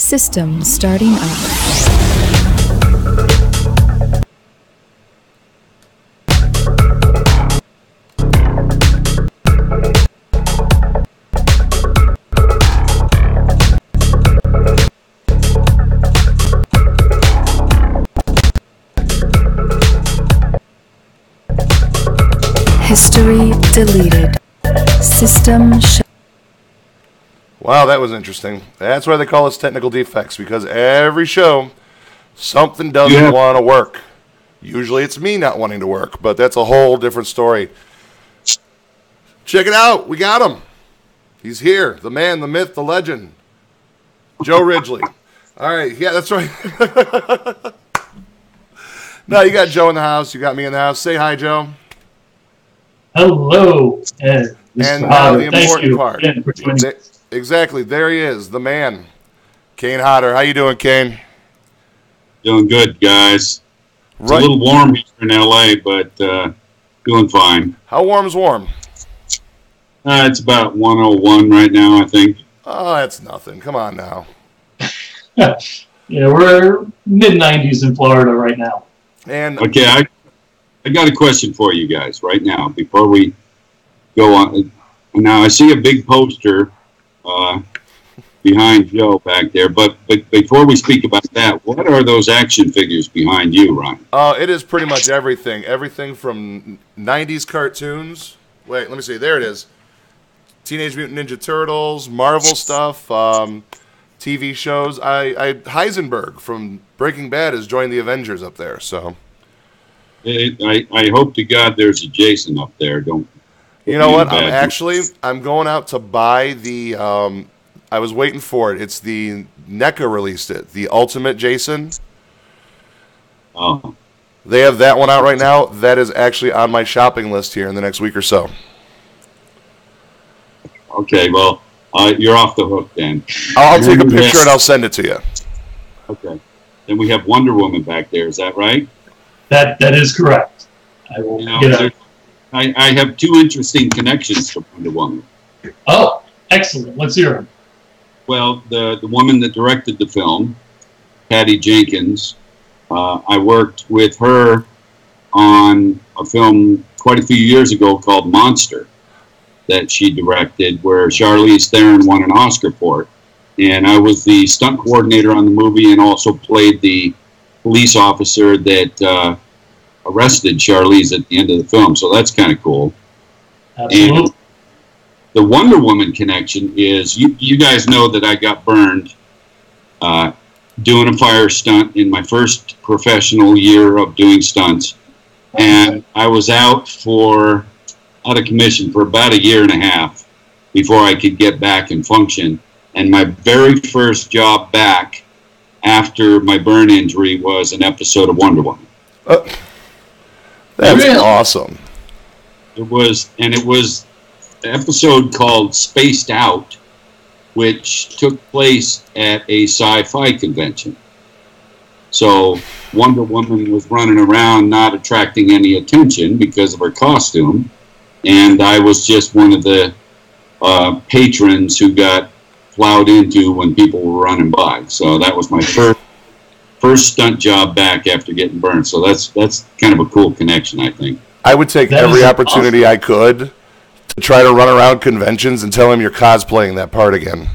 System starting up. History deleted. System shut. Wow, that was interesting. That's why they call us technical defects, because every show, something doesn't want to work. Usually it's me not wanting to work, but that's a whole different story. Check it out. We got him. He's here. The man, the myth, the legend. Joe Ridgely. All right. Yeah, that's right. No, you got Joe in the house. You got me in the house. Say hi, Joe. Hello. And now the important part. Exactly. There he is, the man, Kane Hodder. How you doing, Kane? Doing good, guys. It's a little warm here in L.A., but doing fine. How warm's warm? It's about 101 right now, I think. Oh, that's nothing. Come on now. Yeah, we're mid-90s in Florida right now. And okay, I got a question for you guys right now before we go on. Now, I see a big poster behind Joe back there, but before we speak about that, what are those action figures behind you, Ryan? It is pretty much everything. Everything from 90s cartoons. Wait, let me see. There it is. Teenage Mutant Ninja Turtles, Marvel stuff, TV shows. Heisenberg from Breaking Bad has joined the Avengers up there, so. I hope to God there's a Jason up there. Don't. You know what? I'm going out to buy the. I was waiting for it. It's the NECA released it. The Ultimate Jason. Oh. They have that one out right now. That is actually on my shopping list here in the next week or so. Okay, well, you're off the hook then. I'll take a picture and I'll send it to you. Okay. Then we have Wonder Woman back there. Is that right? That is correct. I will get it. I have two interesting connections to Wonder Woman. Oh, excellent. Let's hear them. Well, the woman that directed the film, Patty Jenkins, I worked with her on a film quite a few years ago called Monster that she directed, where Charlize Theron won an Oscar for it. And I was the stunt coordinator on the movie and also played the police officer that arrested Charlize at the end of the film. So that's kind of cool. Absolutely. And the Wonder Woman connection is, you guys know that I got burned doing a fire stunt in my first professional year of doing stunts. And I was out of commission for about a year and a half before I could get back and function. And my very first job back after my burn injury was an episode of Wonder Woman. That's awesome. It was an episode called Spaced Out, which took place at a sci-fi convention. So Wonder Woman was running around not attracting any attention because of her costume, and I was just one of the patrons who got plowed into when people were running by. So that was my first stunt job back after getting burned. So that's kind of a cool connection, I think. I would take every opportunity I could to try to run around conventions and tell him you're cosplaying that part again.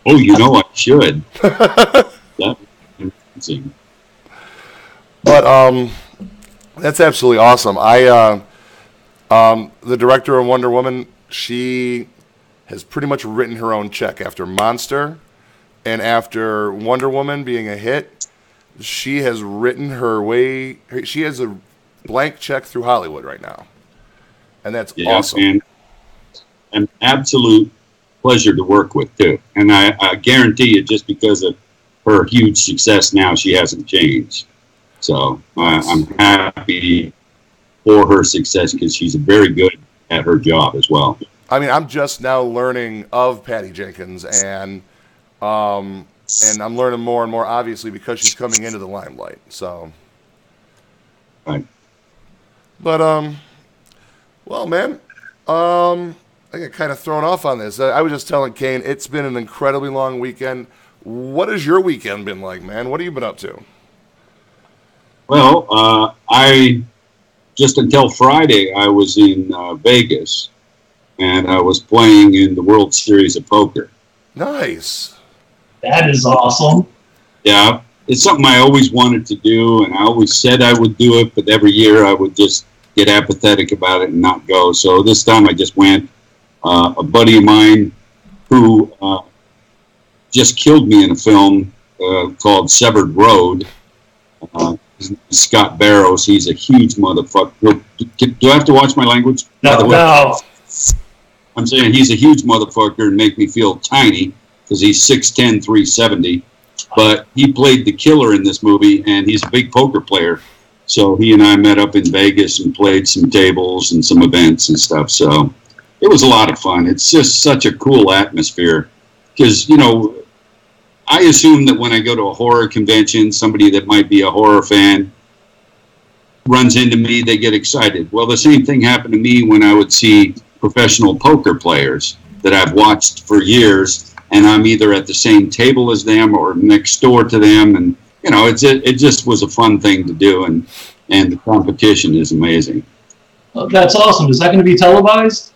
You know I should. That was amazing. But that's absolutely awesome. The director of Wonder Woman, she has pretty much written her own check after Monster and after Wonder Woman being a hit. She has written her way. She has a blank check through Hollywood right now, and that's awesome. And an absolute pleasure to work with too. And I guarantee you, just because of her huge success now, she hasn't changed. So I'm happy for her success because she's very good at her job as well. I mean, I'm just now learning of Patty Jenkins, and I'm learning more and more, obviously, because she's coming into the limelight. So, right. But well, man, I I got kind of thrown off on this. I was just telling Kane, it's been an incredibly long weekend. What has your weekend been like, man? What have you been up to? Well, I just until Friday, I was in Vegas, and I was playing in the World Series of Poker. Nice. That is awesome. Yeah, it's something I always wanted to do, and I always said I would do it, but every year I would just get apathetic about it and not go. So this time I just went. A buddy of mine who just killed me in a film called Severed Road, Scott Barrows. He's a huge motherfucker. Do I have to watch my language? No. I'm saying he's a huge motherfucker and make me feel tiny because he's 6'10", 370. But he played the killer in this movie, and he's a big poker player. So he and I met up in Vegas and played some tables and some events and stuff. So it was a lot of fun. It's just such a cool atmosphere because, you know, I assume that when I go to a horror convention, somebody that might be a horror fan runs into me, they get excited. Well, the same thing happened to me when I would see professional poker players that I've watched for years, and I'm either at the same table as them or next door to them. And, you know, it just was a fun thing to do, and the competition is amazing. Well, that's awesome. Is that going to be televised?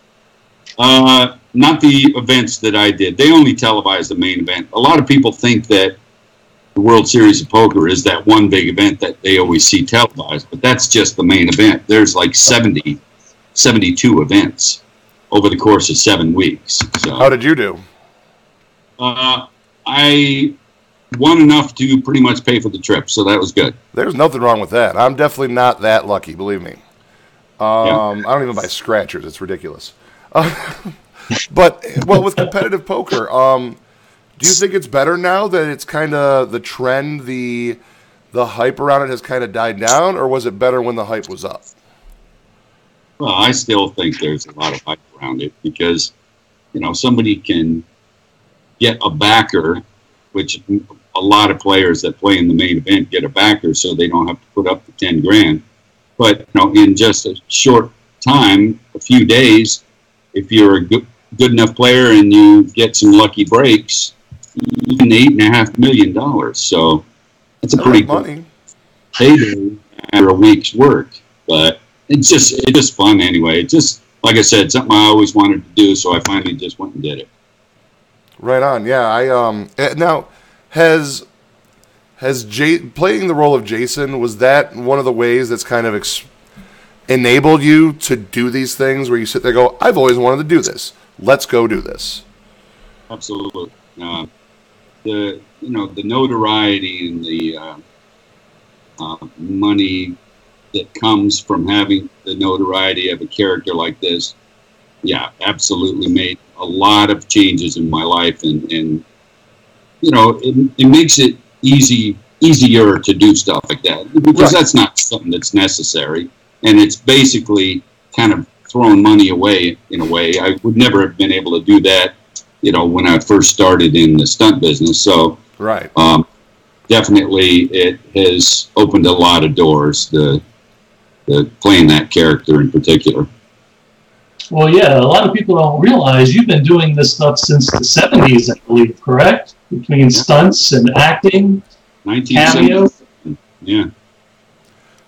Not the events that I did. They only televised the main event. A lot of people think that the World Series of Poker is that one big event that they always see televised, but that's just the main event. There's like 72 events over the course of 7 weeks. So, how did you do? I won enough to pretty much pay for the trip, so that was good. There's nothing wrong with that. I'm definitely not that lucky, believe me. I don't even buy scratchers. It's ridiculous. But well, with competitive poker, do you think it's better now that it's kind of the trend, the hype around it has kind of died down, or was it better when the hype was up? Well, I still think there's a lot of hype around it because, you know, somebody can get a backer, which a lot of players that play in the main event get a backer so they don't have to put up the 10 grand. But, you know, in just a short time, a few days, if you're a good enough player and you get some lucky breaks, you can $8.5 million. So that's a pretty money payday after a week's work. But it's just fun anyway. It's just, like I said, something I always wanted to do, so I finally just went and did it. Right on. Yeah. I now has playing the role of Jason, was that one of the ways that's kind of enabled you to do these things where you sit there and go, I've always wanted to do this. Let's go do this. Absolutely. The notoriety and the money that comes from having the notoriety of a character like this, yeah, absolutely made a lot of changes in my life, and you know, it makes it easier to do stuff like that, because that's not something that's necessary, and it's basically kind of throwing money away in a way. I would never have been able to do that, you know, when I first started in the stunt business. So right. Definitely it has opened a lot of doors, the playing that character in particular. Well, yeah, a lot of people don't realize you've been doing this stuff since the 70s, I believe, correct? Between stunts and acting, cameos. Yeah.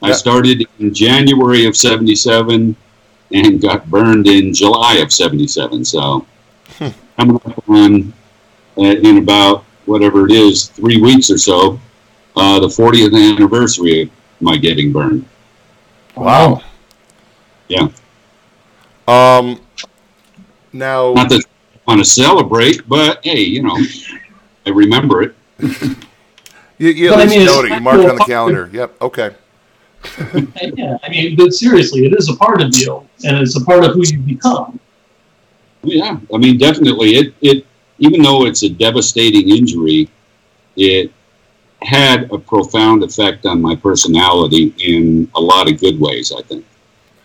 I started in January of 77 and got burned in July of 77. So coming up on, in about, whatever it is, 3 weeks or so, the 40th anniversary of my getting burned. Wow. Yeah. Now, not that I want to celebrate, but hey, you know, I remember it. you at least note it. You mark it on the calendar. Yep. Okay. Yeah, I mean, but seriously, it is a part of you, and it's a part of who you become. Yeah, I mean, definitely. It even though it's a devastating injury, it had a profound effect on my personality in a lot of good ways, I think.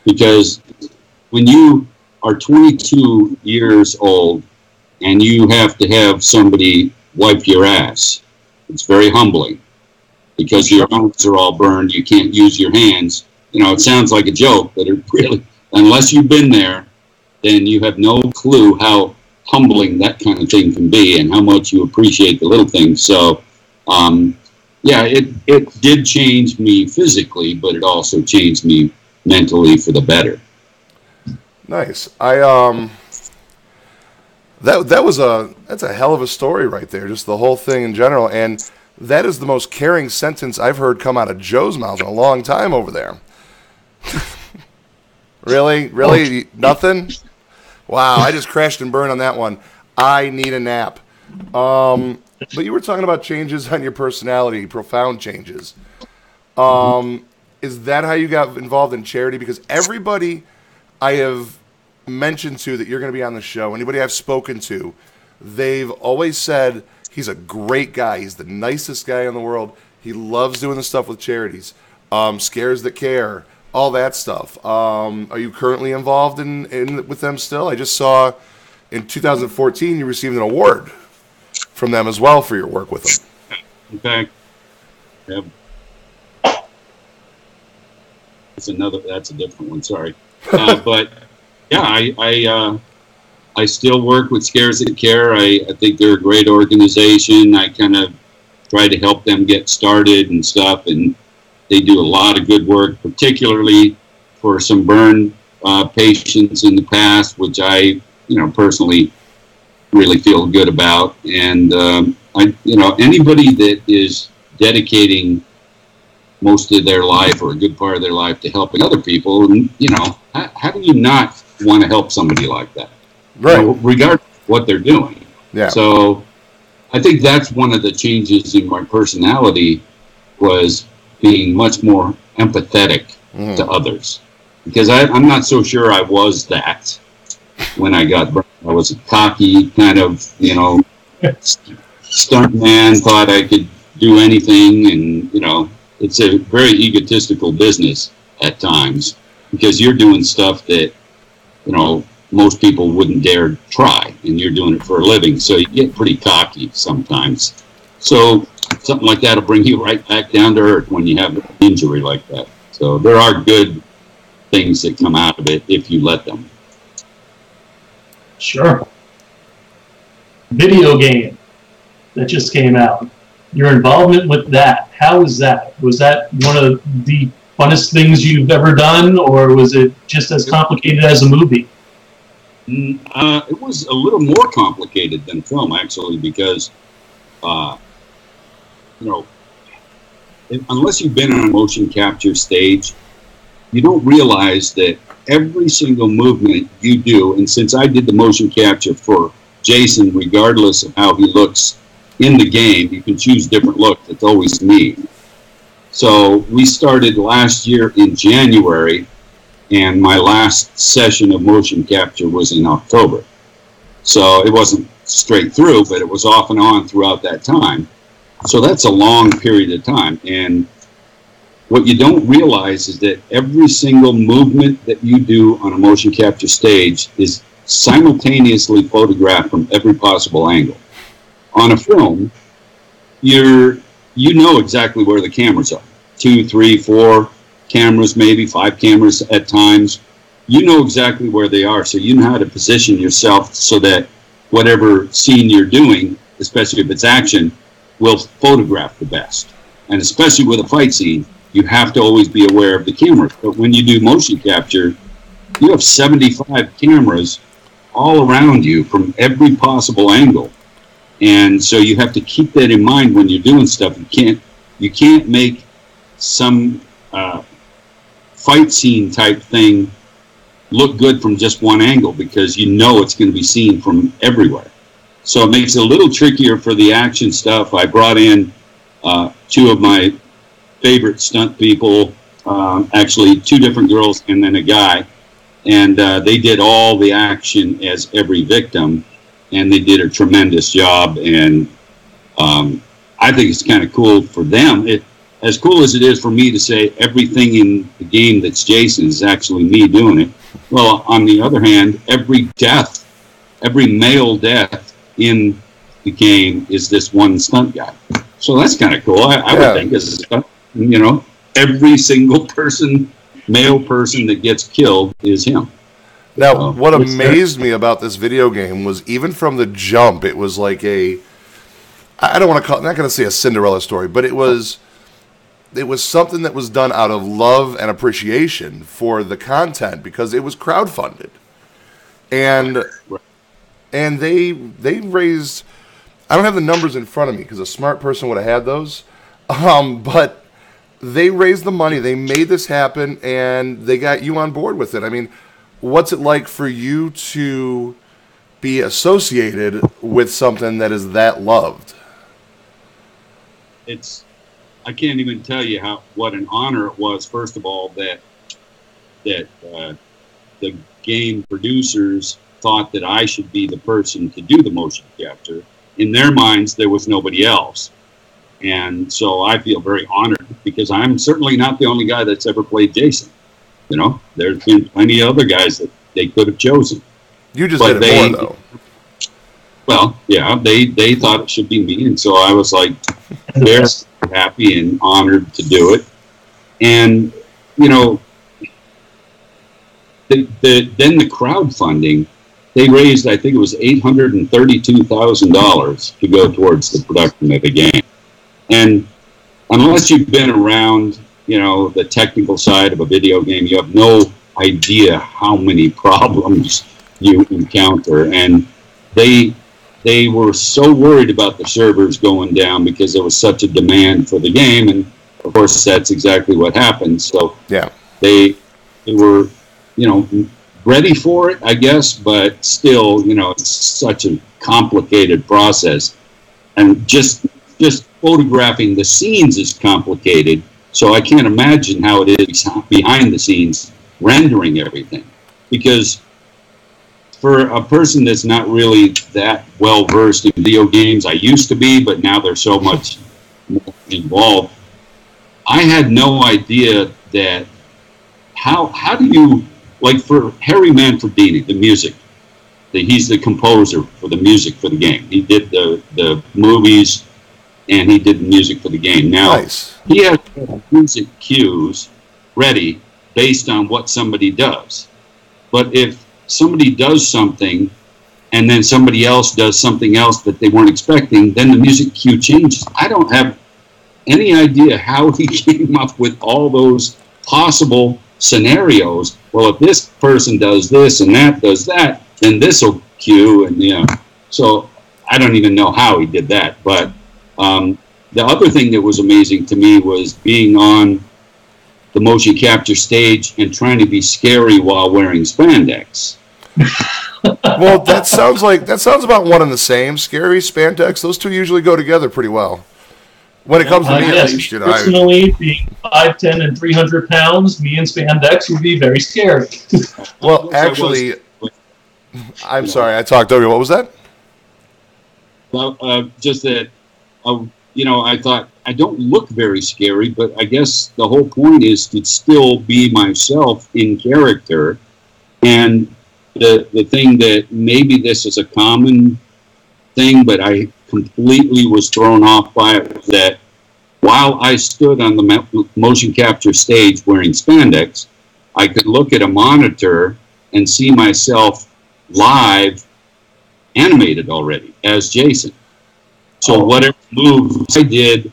Because when you are 22 years old and you have to have somebody wipe your ass, it's very humbling, because your arms are all burned, you can't use your hands. You know, it sounds like a joke, but it really, unless you've been there, then you have no clue how humbling that kind of thing can be and how much you appreciate the little things. So, yeah, it did change me physically, but it also changed me mentally for the better. Nice. That's a hell of a story right there, just the whole thing in general. And that is the most caring sentence I've heard come out of Joe's mouth in a long time over there. Really? Nothing? Wow, I just crashed and burned on that one. I need a nap. But you were talking about changes on your personality, profound changes. Is that how you got involved in charity? Because everybody I have mentioned to that you're going to be on the show, anybody I've spoken to, they've always said he's a great guy. He's the nicest guy in the world. He loves doing the stuff with charities, Scares That Care, all that stuff. Are you currently involved in with them still? I just saw in 2014 you received an award from them as well for your work with them. In fact, yeah. That's a different one. Sorry, but yeah, I still work with Scares That Care. I think they're a great organization. I kind of try to help them get started and stuff, and they do a lot of good work, particularly for some burn patients in the past, which I, personally really feel good about. And anybody that is dedicating most of their life or a good part of their life to helping other people, and how do you not want to help somebody like that? Right. Regardless of what they're doing. Yeah. So I think that's one of the changes in my personality, was being much more empathetic to others. Because I'm not so sure I was that when I got burned. I was a cocky kind of, stunt man, thought I could do anything. And, it's a very egotistical business at times, because you're doing stuff that, most people wouldn't dare try, and you're doing it for a living. So you get pretty cocky sometimes. So something like that will bring you right back down to earth when you have an injury like that. So there are good things that come out of it if you let them. Sure. Video game that just came out. Your involvement with that, how was that? Was that one of the funnest things you've ever done, or was it just as complicated as a movie? It was a little more complicated than film, actually, because, unless you've been on a motion capture stage, you don't realize that every single movement you do, and since I did the motion capture for Jason, regardless of how he looks in the game, you can choose different looks. It's always me. So we started last year in January, and my last session of motion capture was in October. So it wasn't straight through, but it was off and on throughout that time. So that's a long period of time. And what you don't realize is that every single movement that you do on a motion capture stage is simultaneously photographed from every possible angle. On a film, you know exactly where the cameras are. 2, 3, 4 cameras, maybe 5 cameras at times. You know exactly where they are, so you know how to position yourself so that whatever scene you're doing, especially if it's action, will photograph the best. And especially with a fight scene, you have to always be aware of the cameras. But when you do motion capture, you have 75 cameras all around you from every possible angle. And so you have to keep that in mind when you're doing stuff. You can't make some fight scene type thing look good from just one angle, because you know it's going to be seen from everywhere. So it makes it a little trickier for the action stuff. I brought in 2 of my favorite stunt people, actually 2 different girls and then a guy, and they did all the action as every victim, and they did a tremendous job. And I think it's kind of cool for them. As cool as it is for me to say everything in the game that's Jason is actually me doing it. Well, on the other hand, every male death in the game is this one stunt guy. So that's kind of cool. I would think as a stunt, every single male person that gets killed is him. Now, what amazed me about this video game was even from the jump, it was like I don't want to call it, I'm not going to say a Cinderella story, but it was something that was done out of love and appreciation for the content because it was crowdfunded. And they raised, I don't have the numbers in front of me because a smart person would have had those, but they raised the money, they made this happen, and they got you on board with it. I mean, what's it like for you to be associated with something that is that loved? I can't even tell you what an honor it was. First of all, that the game producers thought that I should be the person to do the motion capture. In their minds, there was nobody else. And so I feel very honored because I'm certainly not the only guy that's ever played Jason. You know, there's been plenty of other guys that they could have chosen. You just did it more, though. Well, yeah, they thought it should be me. And so I was like very happy and honored to do it. And, you know, then the crowdfunding, they raised, I think it was $832,000 to go towards the production of the game. And unless you've been around, you know, the technical side of a video game, you have no idea how many problems you encounter. And they were so worried about the servers going down because there was such a demand for the game. And of course, that's exactly what happened. So yeah, they were, you know, ready for it, I guess, but still, you know, it's such a complicated process. And just photographing the scenes is complicated. So I can't imagine how it is behind the scenes rendering everything. Because for a person that's not really that well versed in video games, I used to be, but now there's so much more involved. I had no idea that how do you, like for Harry Manfredini, the music, he's the composer for the music for the game. He did the movies and he did the music for the game. Now, nice. He has music cues ready based on what somebody does. But if somebody does something and then somebody else does something else that they weren't expecting, then the music cue changes. I don't have any idea how he came up with all those possible scenarios. Well, if this person does this and that does that, then this will cue, and you know. So I don't even know how he did that. But the other thing that was amazing to me was being on the motion capture stage and trying to be scary while wearing spandex. Well, that sounds about one and the same. Scary, spandex, those two usually go together pretty well. When it comes to me, at least, you know. Personally, being 5'10" and 300 pounds, me and spandex would be very scary. Well, actually, I'm sorry, I talked over you. What was that? Well, just that, you know, I thought I don't look very scary, but I guess the whole point is to still be myself in character. And the thing that maybe this is a common thing, but I completely was thrown off by it, was that while I stood on the motion capture stage wearing spandex, I could look at a monitor and see myself live animated already as Jason. So whatever moves I did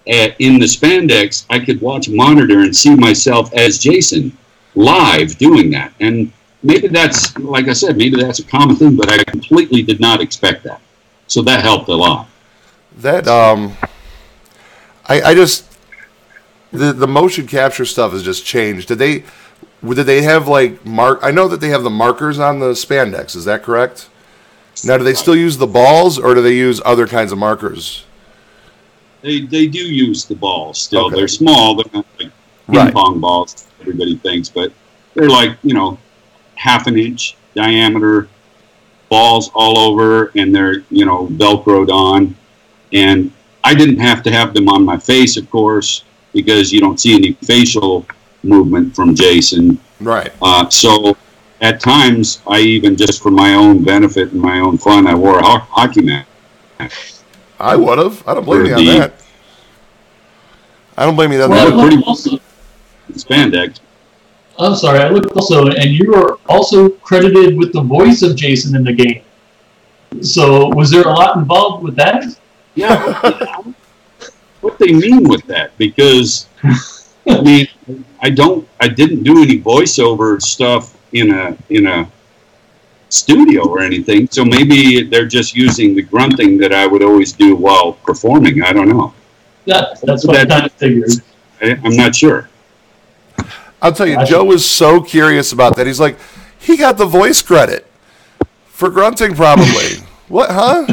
in the spandex, I could watch a monitor and see myself as Jason live doing that. And maybe that's, like I said, maybe that's a common thing, but I completely did not expect that. So that helped a lot. That I just the motion capture stuff has just changed. Did they have like I know that they have the markers on the spandex. Is that correct? Now, do they still use the balls, or do they use other kinds of markers? They do use the balls still. Okay. They're small. They're not like ping pong balls, everybody thinks, but they're like, you know, half an inch diameter balls all over, and they're, you know, Velcroed on. And I didn't have to have them on my face, of course, because you don't see any facial movement from Jason. Right. So at times, I even, just for my own benefit and my own fun, I wore a hockey mask. I would have. I don't blame you on that. I don't blame you on Well, that. also, Spandex. I'm sorry, I looked also, and you were also credited with the voice of Jason in the game. So, was there a lot involved with that? Yeah. What they mean with that? Because I mean, I didn't do any voiceover stuff in a studio or anything. So maybe they're just using the grunting that I would always do while performing. I don't know. Yeah, that's what I kind of figured. I'm not sure. I'll tell you, Joe was so curious about that. He's like, he got the voice credit for grunting, probably. What, huh?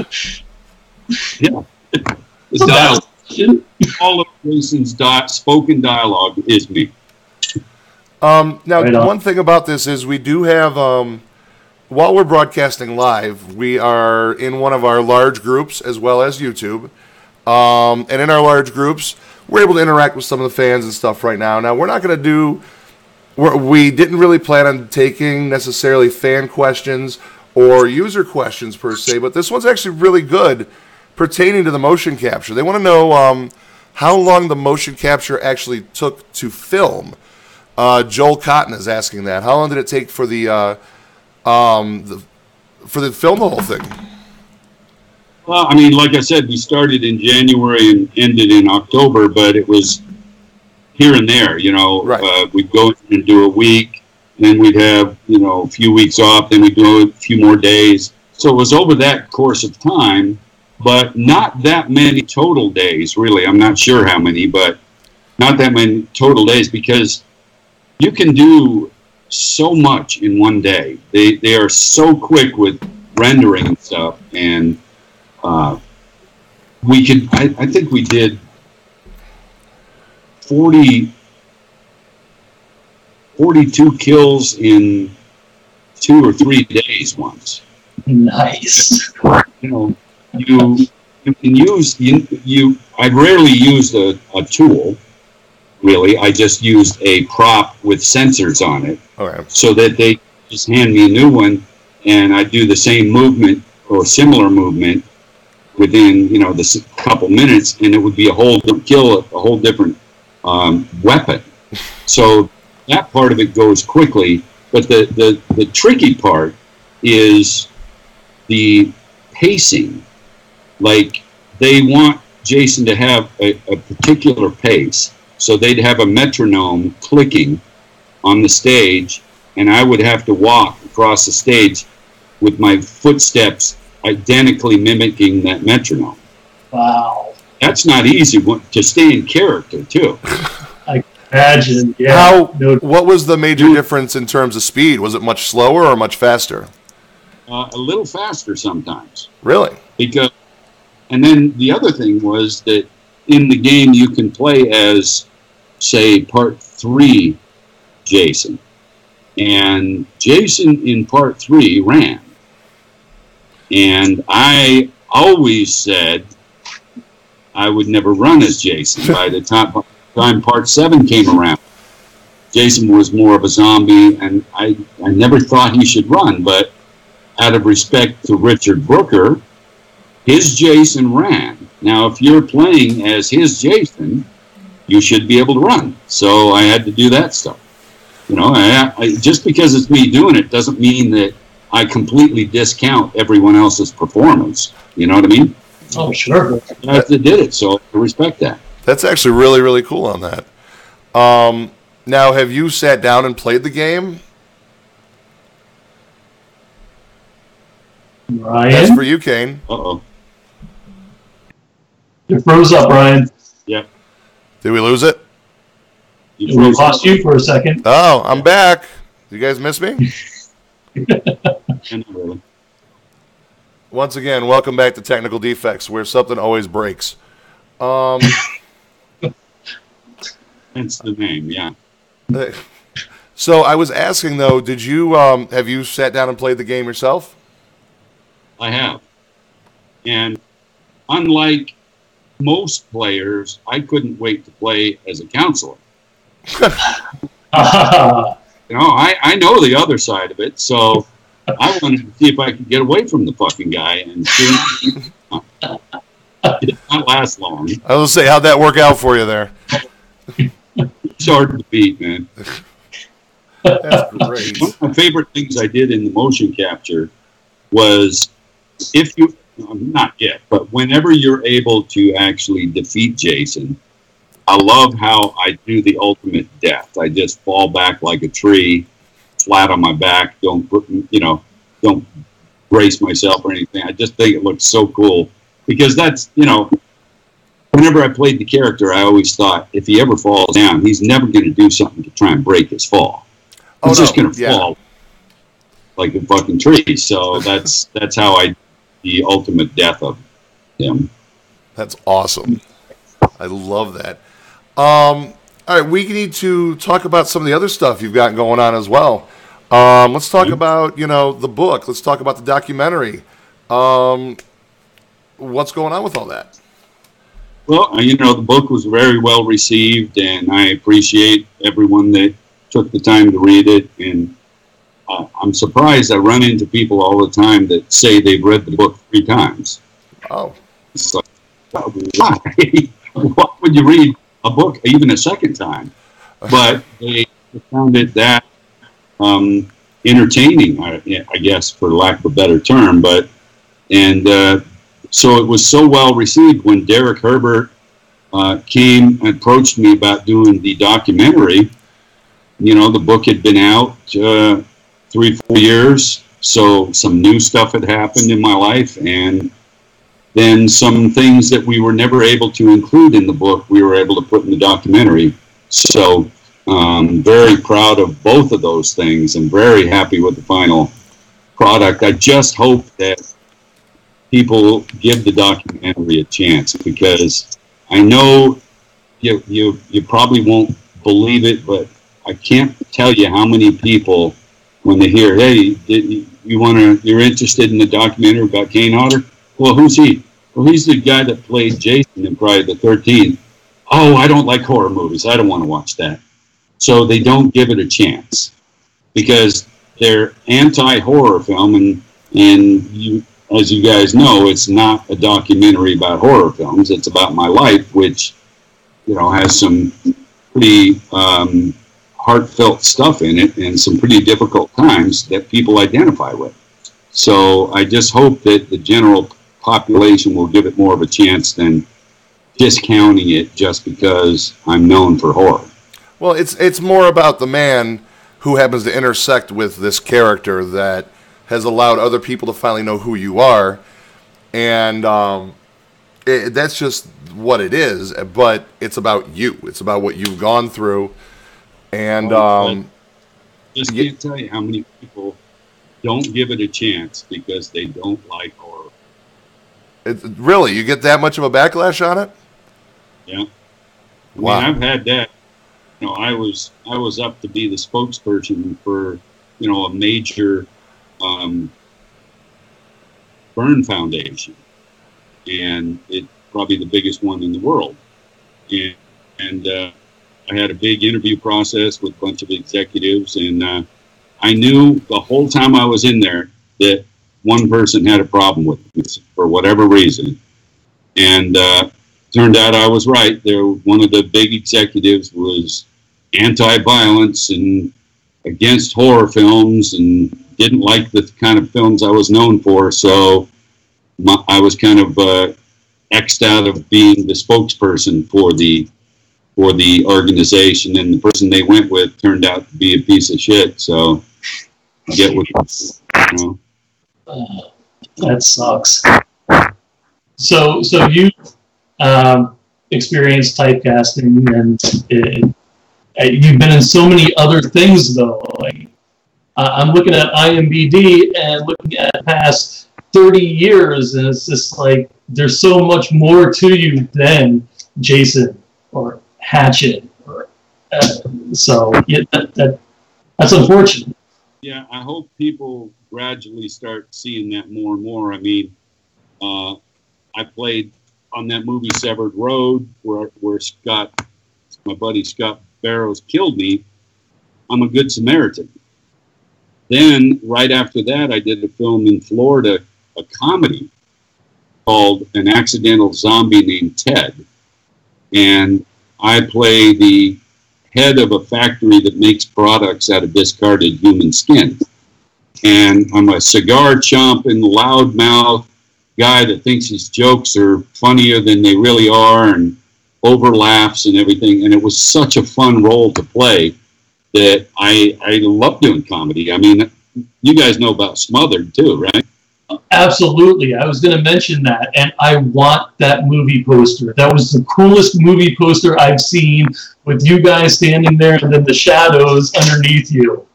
Yeah. The dialogue. All of Jason's spoken dialogue is me. Now, one thing about this is we do have, while we're broadcasting live, we are in one of our large groups as well as YouTube. And in our large groups, we're able to interact with some of the fans and stuff right now. Now, we're not going to do... We didn't really plan on taking necessarily fan questions or user questions per se, but this one's actually really good pertaining to the motion capture. They want to know how long the motion capture actually took to film. Joel Cotton is asking that. How long did it take for the film the whole thing? Well, I mean, like I said, we started in January and ended in October, but it was here and there, you know. Right. We'd go and do a week, then we'd have, you know, a few weeks off, then we'd do a few more days. So it was over that course of time, but not that many total days, really. I'm not sure how many, but not that many total days, because you can do so much in one day. They are so quick with rendering and stuff, and we could, I think we did 42 kills in 2 or 3 days once. Nice. You know, you can use, I rarely used a tool, really. I just used a prop with sensors on it. Okay. So that they just hand me a new one, and I do the same movement or similar movement within, you know, the couple minutes, and it would be a whole different kill, a whole different weapon. So that part of it goes quickly, but the tricky part is the pacing. Like, they want Jason to have a particular pace, so they'd have a metronome clicking on the stage, and I would have to walk across the stage with my footsteps identically mimicking that metronome. Wow. That's not easy to stay in character, too. I imagine, yeah. What was the major difference in terms of speed? Was it much slower or much faster? A little faster sometimes. Really? Because, and then the other thing was that in the game you can play as, say, Part 3 Jason. And Jason in Part 3 ran. And I always said I would never run as Jason. By the time Part 7 came around, Jason was more of a zombie, and I never thought he should run, but out of respect to Richard Brooker, his Jason ran. Now, if you're playing as his Jason, you should be able to run. So I had to do that stuff. You know, just because it's me doing it doesn't mean that I completely discount everyone else's performance. You know what I mean? Oh, sure. I did it, so I respect that. That's actually really, really cool on that. Now, have you sat down and played the game? Ryan? That's for you, Kane. Uh-oh. You froze up, Ryan. Yeah. Did we lose it? We lost you for a second. Oh, I'm back. You guys miss me? Really. Once again, welcome back to Technical Defects, where something always breaks. That's the name, yeah. So I was asking, though, did you have you sat down and played the game yourself? I have. And unlike most players, I couldn't wait to play as a counselor. You know, I know the other side of it, so I wanted to see if I could get away from the fucking guy, and it did not last long. I was going to say, how'd that work out for you there? It's hard to beat, man. That's great. One of my favorite things I did in the motion capture was if you, not yet, but whenever you're able to actually defeat Jason, I love how I do the ultimate death. I just fall back like a tree, flat on my back, don't brace myself or anything. I just think it looks so cool because that's, whenever I played the character, I always thought if he ever falls down, he's never going to do something to try and break his fall. He's just going to fall like a fucking tree. So that's how I the ultimate death of him. That's awesome. I love that. All right, we need to talk about some of the other stuff you've got going on as well. Let's talk about, the book. Let's talk about the documentary. What's going on with all that? Well, the book was very well received, and I appreciate everyone that took the time to read it. And I'm surprised I run into people all the time that say they've read the book 3 times. Oh. It's like, why? Why would you read a book even a second time? But they found it that entertaining, I guess, for lack of a better term. So it was so well received when Derek Herbert came and approached me about doing the documentary. The book had been out 3-4 years, so some new stuff had happened in my life, and then some things that we were never able to include in the book, we were able to put in the documentary. So very proud of both of those things and very happy with the final product. I just hope that people give the documentary a chance, because I know you probably won't believe it, but I can't tell you how many people, when they hear, hey, you're interested in the documentary about Kane Hodder? Well, who's he? Well, he's the guy that played Jason in Friday the 13th. Oh, I don't like horror movies. I don't want to watch that. So they don't give it a chance because they're anti-horror film, and you, as you guys know, it's not a documentary about horror films. It's about my life, which, has some pretty heartfelt stuff in it and some pretty difficult times that people identify with. So I just hope that the general population will give it more of a chance than discounting it just because I'm known for horror. Well, it's more about the man who happens to intersect with this character that has allowed other people to finally know who you are, and that's just what it is. But it's about you. It's about what you've gone through, and just can't tell you how many people don't give it a chance because they don't like horror. Really, you get that much of a backlash on it? Yeah. Wow. I mean, I've had that. I was up to be the spokesperson for, a major burn foundation, and it's probably the biggest one in the world. And I had a big interview process with a bunch of executives, and I knew the whole time I was in there that one person had a problem with it for whatever reason. And turned out I was right. One of the big executives was anti-violence and against horror films and didn't like the kind of films I was known for. So I was kind of X'd out of being the spokesperson for the organization, and the person they went with turned out to be a piece of shit. So get what that sucks. So you experienced typecasting, and you've been in so many other things, though. Like, I'm looking at IMDb and looking at past 30 years, and it's just like there's so much more to you than Jason or Hatchet. So yeah, that's unfortunate. Yeah, I hope people gradually start seeing that more and more. I mean, I played on that movie Severed Road where my buddy Scott Barrows killed me. I'm a good Samaritan. Then right after that, I did a film in Florida, a comedy called An Accidental Zombie Named Ted. And I play the head of a factory that makes products out of discarded human skin. And I'm a cigar chump and loudmouth guy that thinks his jokes are funnier than they really are and over laughs and everything. And it was such a fun role to play that I love doing comedy. I mean, you guys know about Smothered too, right? Absolutely. I was going to mention that, and I want that movie poster. That was the coolest movie poster I've seen, with you guys standing there and then the shadows underneath you.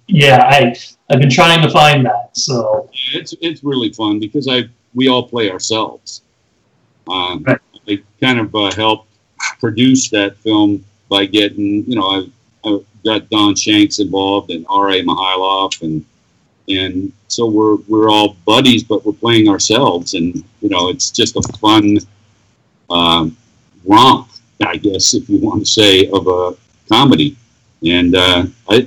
Yeah, I've been trying to find that. So it's really fun because we all play ourselves. Right. I kind of helped produce that film by getting, I got Don Shanks involved and R.A. Mihailoff, and so we're all buddies, but we're playing ourselves, and it's just a fun romp, I guess, if you want to say, of a comedy. And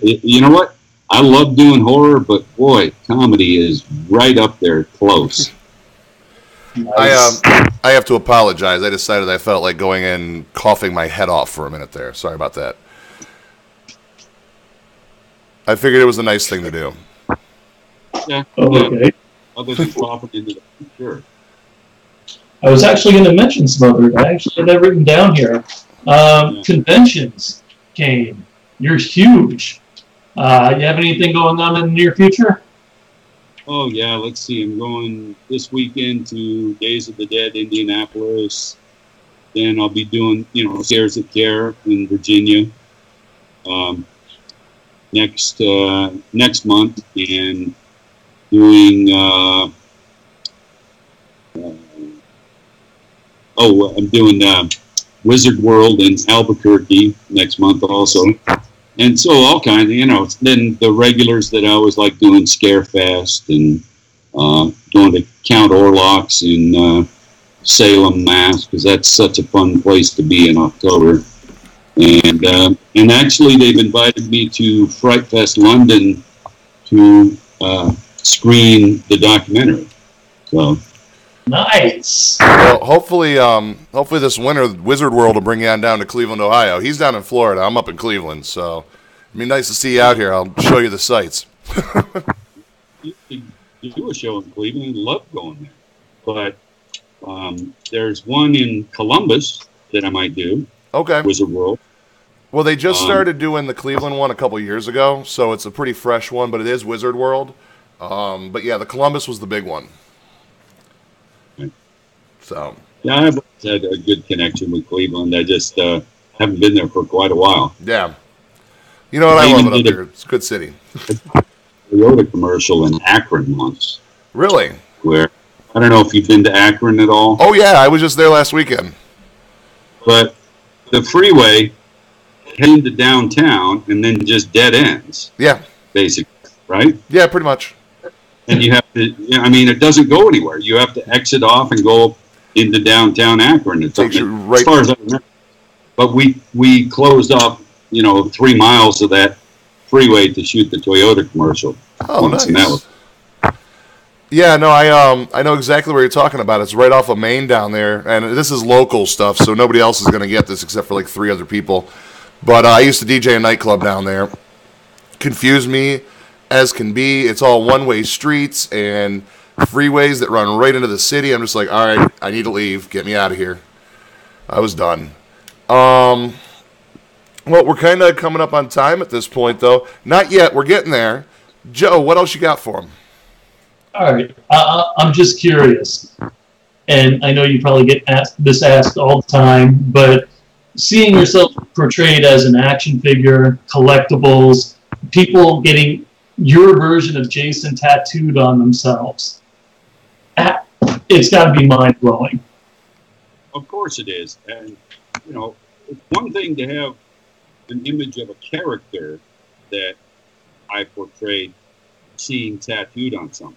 you know what? I love doing horror, but boy, comedy is right up there close. Nice. I have to apologize. I decided I felt like going in coughing my head off for a minute there. Sorry about that. I figured it was a nice thing to do. Yeah. okay. Other than coughing into the sure. I was actually going to mention Smothered. I actually had that written down here. Conventions, Kane. You're huge. You have anything going on in the near future? Oh, yeah. Let's see. I'm going this weekend to Days of the Dead, Indianapolis. Then I'll be doing, Scares at Care in Virginia next month, and doing I'm doing Wizard World in Albuquerque next month also. And so all kinds of, then the regulars that I always like doing, Scarefest, and going to Count Orlocks in Salem, Mass, because that's such a fun place to be in October. And actually they've invited me to Fright Fest London to screen the documentary. So nice. Well, hopefully this winter, Wizard World will bring you on down to Cleveland, Ohio. He's down in Florida. I'm up in Cleveland, so it'd be nice to see you out here. I'll show you the sights. You do a show in Cleveland. I love going there. But there's one in Columbus that I might do. Okay. Wizard World. Well, they just started doing the Cleveland one a couple years ago, so it's a pretty fresh one, but it is Wizard World. But yeah, the Columbus was the big one. So yeah, I've had a good connection with Cleveland. I just haven't been there for quite a while. Yeah. You know what? I love it up there. It's a good city. Toyota commercial in Akron once. Really? Where, I don't know if you've been to Akron at all. Oh, yeah. I was just there last weekend. But the freeway heading to downtown and then just dead ends. Yeah. Basically, right? Yeah, pretty much. And you have to, it doesn't go anywhere. You have to exit off and go into downtown Akron. It takes you right, as far as I remember. But we closed off, 3 miles of that freeway to shoot the Toyota commercial. Oh, nice. Yeah, no, I know exactly what you're talking about. It's right off of Main down there, and this is local stuff, so nobody else is going to get this except for like 3 other people. But I used to DJ a nightclub down there. Confused me as can be. It's all one-way streets and freeways that run right into the city. I'm just like, all right, I need to leave. Get me out of here. I was done. Well, we're kind of coming up on time at this point, though. Not yet. We're getting there. Joe, what else you got for him? All right. I'm just curious, and I know you probably get asked all the time, but seeing yourself portrayed as an action figure, collectibles, people getting your version of Jason tattooed on themselves, it's got to be mind-blowing. Of course it is. And, it's one thing to have an image of a character that I portrayed seeing tattooed on something.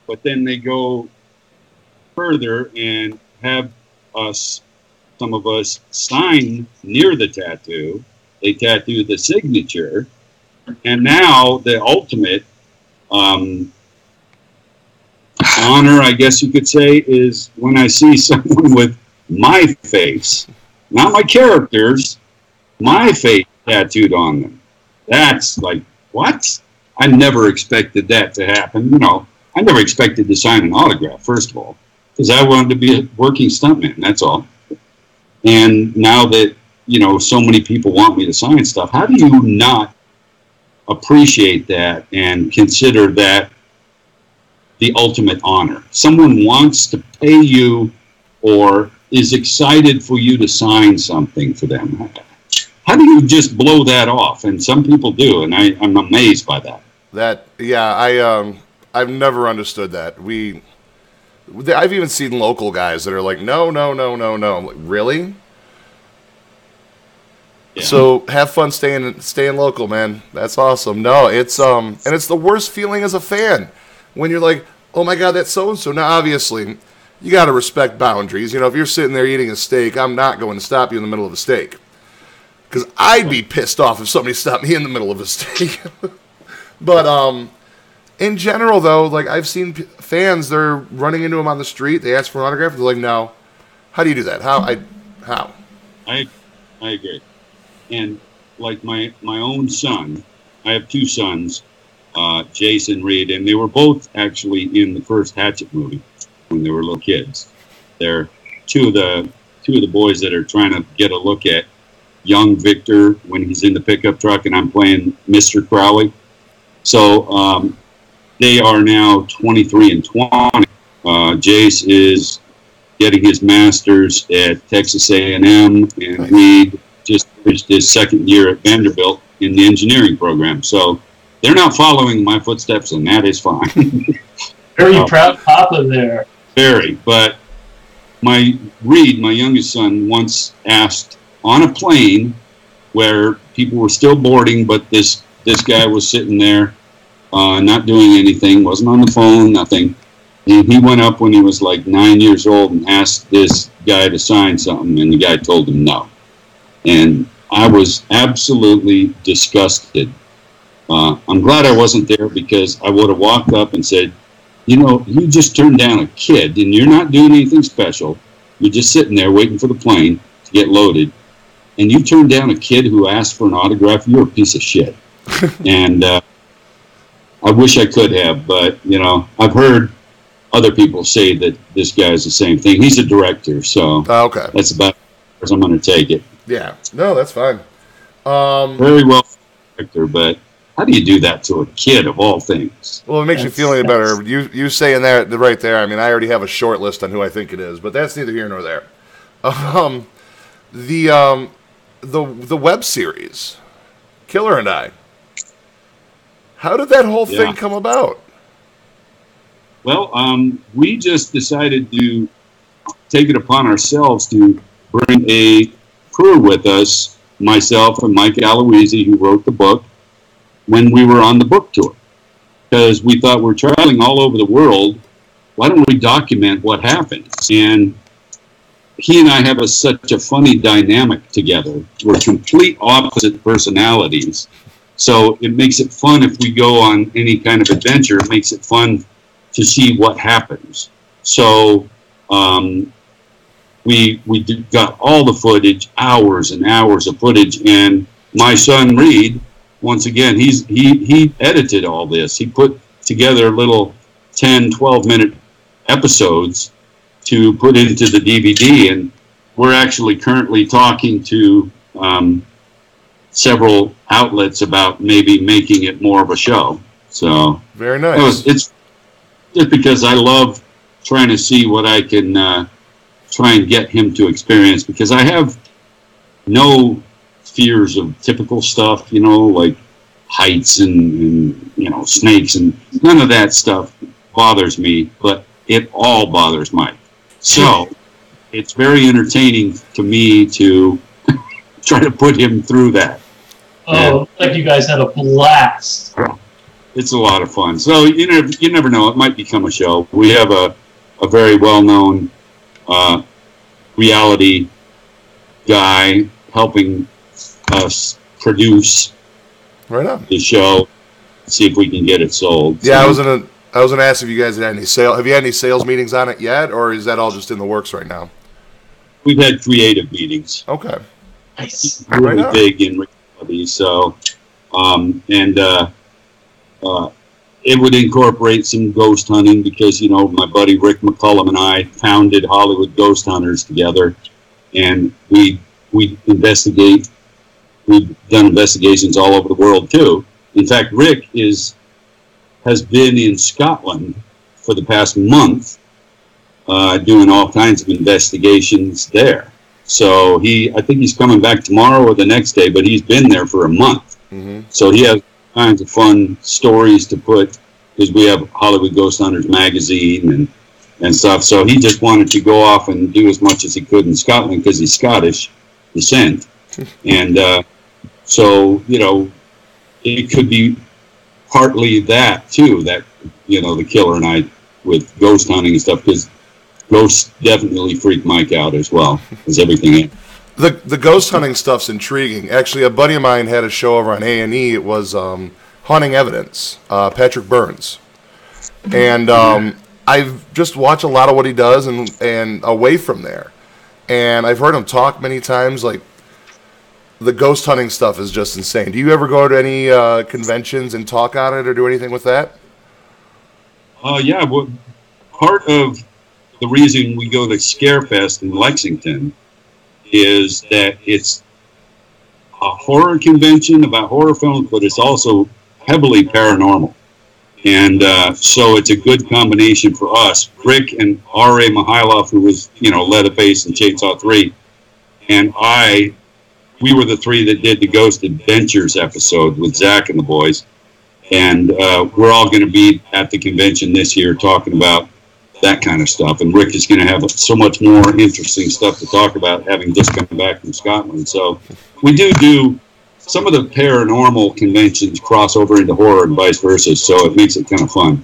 But then they go further and have some of us sign near the tattoo. They tattoo the signature. And now the ultimate honor, I guess you could say, is when I see someone with my face, not my character's, my face tattooed on them. That's like, what? I never expected that to happen. You know, I never expected to sign an autograph, first of all, because I wanted to be a working stuntman, that's all. And now that, you know, so many people want me to sign stuff, how do you not appreciate that and consider that the ultimate honor? Someone wants to pay you or is excited for you to sign something for them. How do you just blow that off? And some people do, and I'm amazed by that. I've never understood that. I've even seen local guys that are like, no. I'm like, really? Yeah. So have fun staying local, man. That's awesome. No, it's and it's the worst feeling as a fan when you're like, oh my God, that's so and so. Now, obviously, you got to respect boundaries. You know, if you're sitting there eating a steak, I'm not going to stop you in the middle of a steak because I'd be pissed off if somebody stopped me in the middle of a steak. But in general, though, like I've seen fans, they're running into them on the street. They ask for an autograph. They're like, no. How do you do that? How? I agree. And like my own son, I have two sons, Jason Reed, and they were both actually in the first Hatchet movie when they were little kids. They're two of the boys that are trying to get a look at young Victor when he's in the pickup truck, and I'm playing Mr. Crowley. So they are now 23 and 20. Jace is getting his master's at Texas A&M, and Reed just finished his second year at Vanderbilt in the engineering program. So they're not following my footsteps, and that is fine. Very proud papa there. Very. But my youngest son, once asked on a plane where people were still boarding, but this guy was sitting there not doing anything, wasn't on the phone, nothing. And he went up when he was like 9 years old and asked this guy to sign something, and the guy told him no. And I was absolutely disgusted. I'm glad I wasn't there because I would have walked up and said, you know, you just turned down a kid and you're not doing anything special. You're just sitting there waiting for the plane to get loaded. And you turned down a kid who asked for an autograph. You're a piece of shit. And I wish I could have, but, you know, I've heard other people say that this guy is the same thing. He's a director, so okay. That's about as I'm going to take it. Yeah, no, that's fine. Very well director, but how do you do that to a kid of all things? Well, it makes you feel any better. You saying that right there, I mean, I already have a short list on who I think it is, but that's neither here nor there. The web series, Killer and I. How did that whole thing come about? Well, we just decided to take it upon ourselves to bring a crew with us, myself and Mike Aloisi, who wrote the book, when we were on the book tour. Because we thought we're traveling all over the world, why don't we document what happens? And he and I have such a funny dynamic together. We're complete opposite personalities. So it makes it fun if we go on any kind of adventure. It makes it fun to see what happens. So we got all the footage, hours and hours of footage, and my son Reed, once again, he edited all this. He put together little 10, 12-minute episodes to put into the DVD, and we're actually currently talking to several outlets about maybe making it more of a show. So very nice. It's just because I love trying to see what I can try and get him to experience, because I have no fears of typical stuff, you know, like heights and you know, snakes, and none of that stuff bothers me, but it all bothers Mike. So it's very entertaining to me to try to put him through that. Oh, and like you guys had a blast. It's a lot of fun. So you never know. It might become a show. We have a very well-known reality guy helping us produce the show. See if we can get it sold. Yeah, so, I was gonna ask if you guys had any have you had any sales meetings on it yet, or is that all just in the works right now? We've had creative meetings. Okay. Nice. really Right on. big in reality. So, it would incorporate some ghost hunting because, you know, my buddy Rick McCullum and I founded Hollywood Ghost Hunters together, and we investigate. We've done investigations all over the world too. In fact, Rick has been in Scotland for the past month, doing all kinds of investigations there. So I think he's coming back tomorrow or the next day, but he's been there for a month. Mm-hmm. So he has kinds of fun stories to put, because we have Hollywood Ghost Hunters magazine and stuff. So he just wanted to go off and do as much as he could in Scotland because he's Scottish descent. And so, you know, it could be partly that too, that, you know, the killer and I with ghost hunting and stuff, because ghosts definitely freak Mike out as well as everything else. The ghost hunting stuff's intriguing. Actually, a buddy of mine had a show over on A&E. It was Haunting Evidence, Patrick Burns. And I've just watched a lot of what he does and away from there. And I've heard him talk many times. Like, the ghost hunting stuff is just insane. Do you ever go to any conventions and talk on it or do anything with that? Yeah, well, part of the reason we go to Scarefest in Lexington is that it's a horror convention about horror films, but it's also heavily paranormal. And so it's a good combination for us. Rick and R.A. Mihailov, who was, you know, Leatherface and Chainsaw 3, and we were the three that did the Ghost Adventures episode with Zach and the boys. And we're all going to be at the convention this year talking about that kind of stuff. And Rick is going to have so much more interesting stuff to talk about, having just come back from Scotland. So we do some of the paranormal conventions cross over into horror and vice versa. So it makes it kind of fun.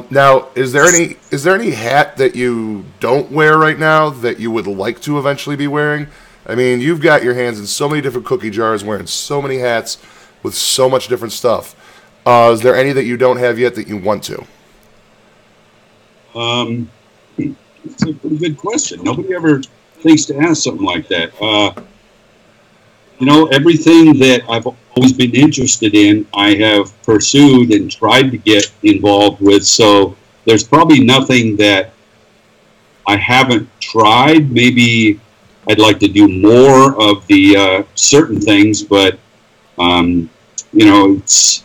Now, is there any hat that you don't wear right now that you would like to eventually be wearing? I mean, you've got your hands in so many different cookie jars, wearing so many hats with so much different stuff. Is there any that you don't have yet that you want to? It's a pretty good question. Nobody ever thinks to ask something like that. You know, everything that I've always been interested in, I have pursued and tried to get involved with. So there's probably nothing that I haven't tried. Maybe I'd like to do more of the certain things, but you know, it's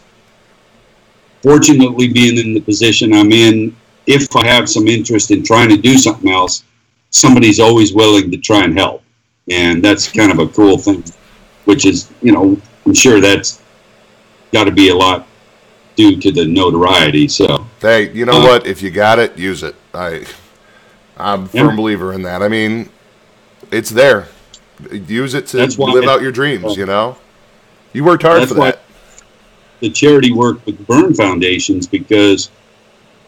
fortunately being in the position I'm in. If I have some interest in trying to do something else, somebody's always willing to try and help. And that's kind of a cool thing, which is, you know, I'm sure that's got to be a lot due to the notoriety. So, hey, you know what? If you got it, use it. I'm a firm believer in that. I mean, it's there. Use it to live out your dreams, you know? You worked hard for that. The charity work with the burn foundations, because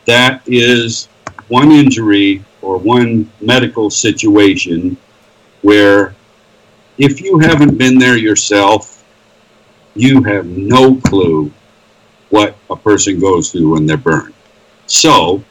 that is one injury or one medical situation where if you haven't been there yourself, you have no clue what a person goes through when they're burned. So,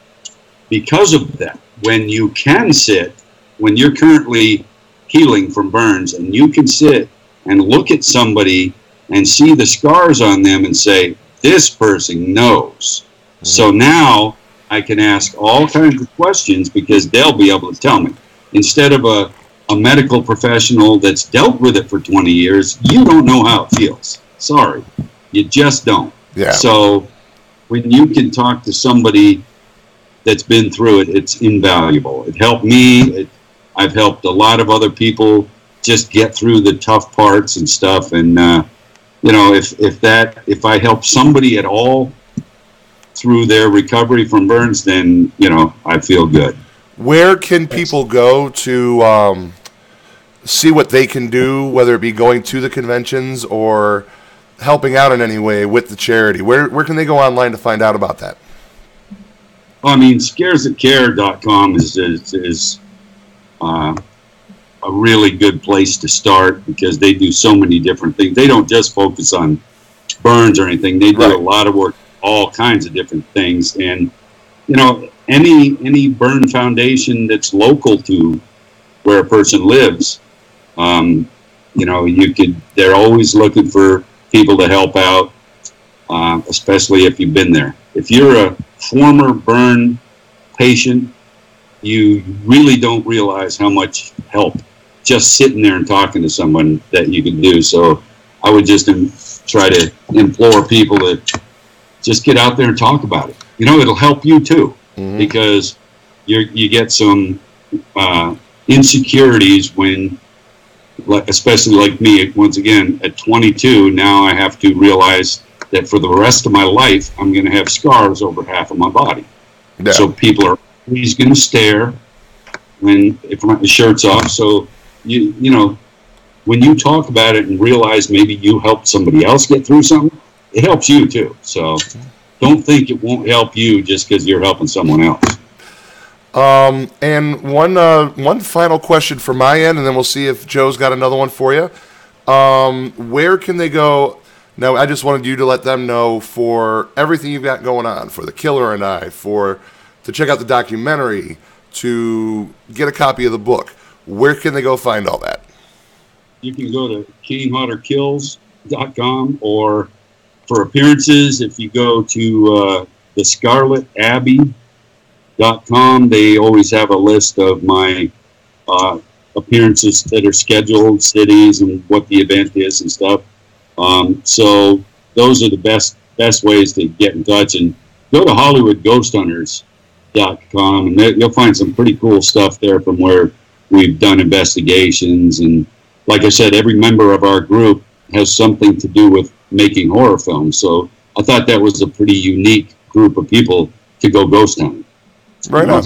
because of that, when you can sit, when you're currently healing from burns, and you can sit and look at somebody and see the scars on them and say, this person knows. Mm-hmm. So now I can ask all kinds of questions because they'll be able to tell me. Instead of a medical professional that's dealt with it for 20 years, you don't know how it feels. Sorry. You just don't. Yeah. So when you can talk to somebody that's been through it, it's invaluable. It helped me. I've helped a lot of other people just get through the tough parts and stuff. And, you know, if I help somebody at all through their recovery from burns, then, you know, I feel good. Where can people go to see what they can do, whether it be going to the conventions or helping out in any way with the charity? Where can they go online to find out about that? Well, I mean, scaresthatcare.com is a really good place to start because they do so many different things. They don't just focus on burns or anything. They do a lot of work, all kinds of different things. And, you know, any burn foundation that's local to where a person lives, they're always looking for people to help out, especially if you've been there. If you're a former burn patient, you really don't realize how much help just sitting there and talking to someone that you can do. So I would just try to implore people to just get out there and talk about it. It'll help you too, because you get some insecurities when, especially like me, once again, at 22, now I have to realize that for the rest of my life, I'm going to have scars over half of my body. Yeah. So people are always going to stare if my shirt's off. So, when you talk about it and realize maybe you helped somebody else get through something, it helps you too. So don't think it won't help you just because you're helping someone else. And one final question from my end, and then we'll see if Joe's got another one for you. Where can they go? Now, I just wanted you to let them know for everything you've got going on, for The Killer and I, to check out the documentary, to get a copy of the book. Where can they go find all that? You can go to KaneHodderKills.com, or for appearances, if you go to the ScarletAbbey.com, they always have a list of my appearances that are scheduled, cities, and what the event is and stuff. So those are the best ways to get in touch. And go to HollywoodGhostHunters.com, and you'll find some pretty cool stuff there from where we've done investigations. And like I said, every member of our group has something to do with making horror films. So I thought that was a pretty unique group of people to go ghost hunting. Right on.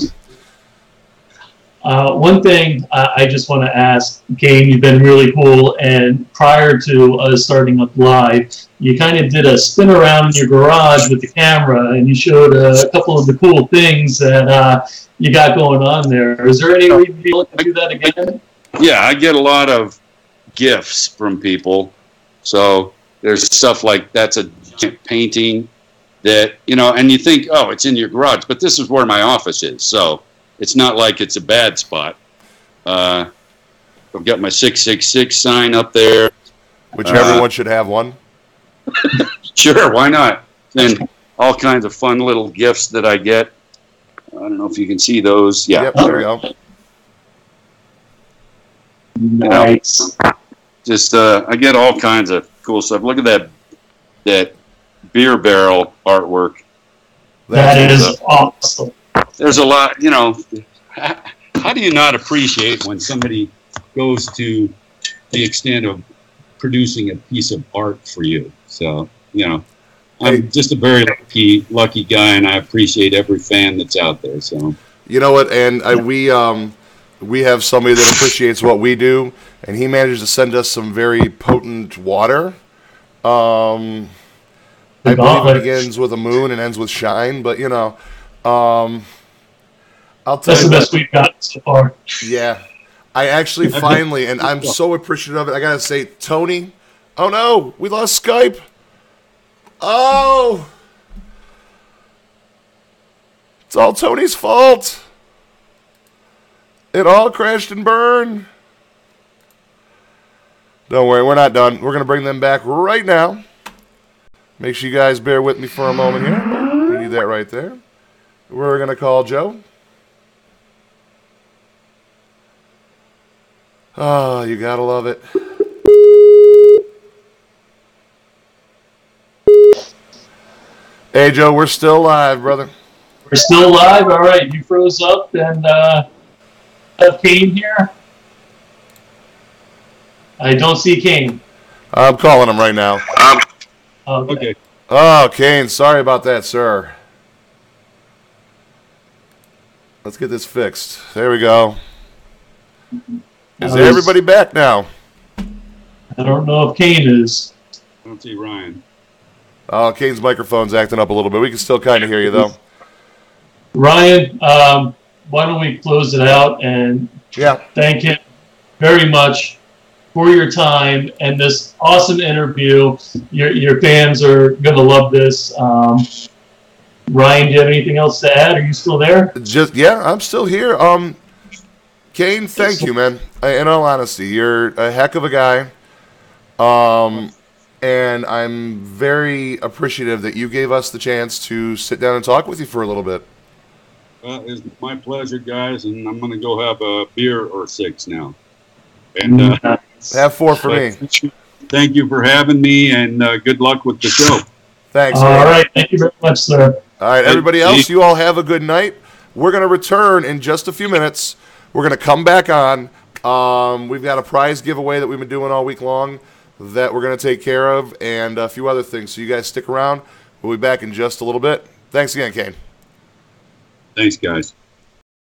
One thing I just want to ask, Kane, you've been really cool, and prior to us starting up live, you kind of did a spin around in your garage with the camera, and you showed a couple of the cool things that you got going on there. Is there any way you'd be able to do that again? Yeah, I get a lot of gifts from people. So there's stuff like that's a painting that, and you think, oh, it's in your garage, but this is where my office is. So it's not like it's a bad spot. I've got my 666 sign up there. Which everyone should have one. Sure, why not? And all kinds of fun little gifts that I get. I don't know if you can see those. Yeah. Yep, there we go. Nice. Just I get all kinds of cool stuff. Look at that beer barrel artwork. That is awesome. There's a lot, how do you not appreciate when somebody goes to the extent of producing a piece of art for you? So, I'm just a very lucky guy, and I appreciate every fan that's out there. So, you know what? And we have somebody that appreciates what we do, and he managed to send us some very potent water. I believe it begins with a moon and ends with shine, but I'll tell that's you the best we've got so far. Yeah, I actually finally, and I'm so appreciative of it. I gotta say, Tony. Oh no, we lost Skype. Oh, it's all Tony's fault. It all crashed and burned. Don't worry, we're not done. We're gonna bring them back right now. Make sure you guys bear with me for a moment here. We need that right there. We're gonna call Joe. Oh, you gotta love it. Hey, Joe, we're still live, brother. We're still live? All right, you froze up, and have Kane here? I don't see Kane. I'm calling him right now. Okay. Oh, Kane, sorry about that, sir. Let's get this fixed. There we go. Is everybody back now? I don't know if Kane is. I don't see Ryan. Oh, Kane's microphone's acting up a little bit. We can still kind of hear you, though. Ryan, why don't we close it out and thank him very much for your time and this awesome interview. Your fans are going to love this. Ryan, do you have anything else to add? Are you still there? I'm still here. Kane, thank you, man. In all honesty, you're a heck of a guy. And I'm very appreciative that you gave us the chance to sit down and talk with you for a little bit. Well, it's my pleasure, guys, and I'm going to go have a beer or 6 now. And have 4 for me. Thank you for having me, and good luck with the show. Thanks. All right. Thank you very much, sir. All right, everybody else, you all have a good night. We're going to return in just a few minutes. We're going to come back on. We've got a prize giveaway that we've been doing all week long that we're going to take care of, and a few other things. So you guys stick around. We'll be back in just a little bit. Thanks again, Kane. Thanks, guys.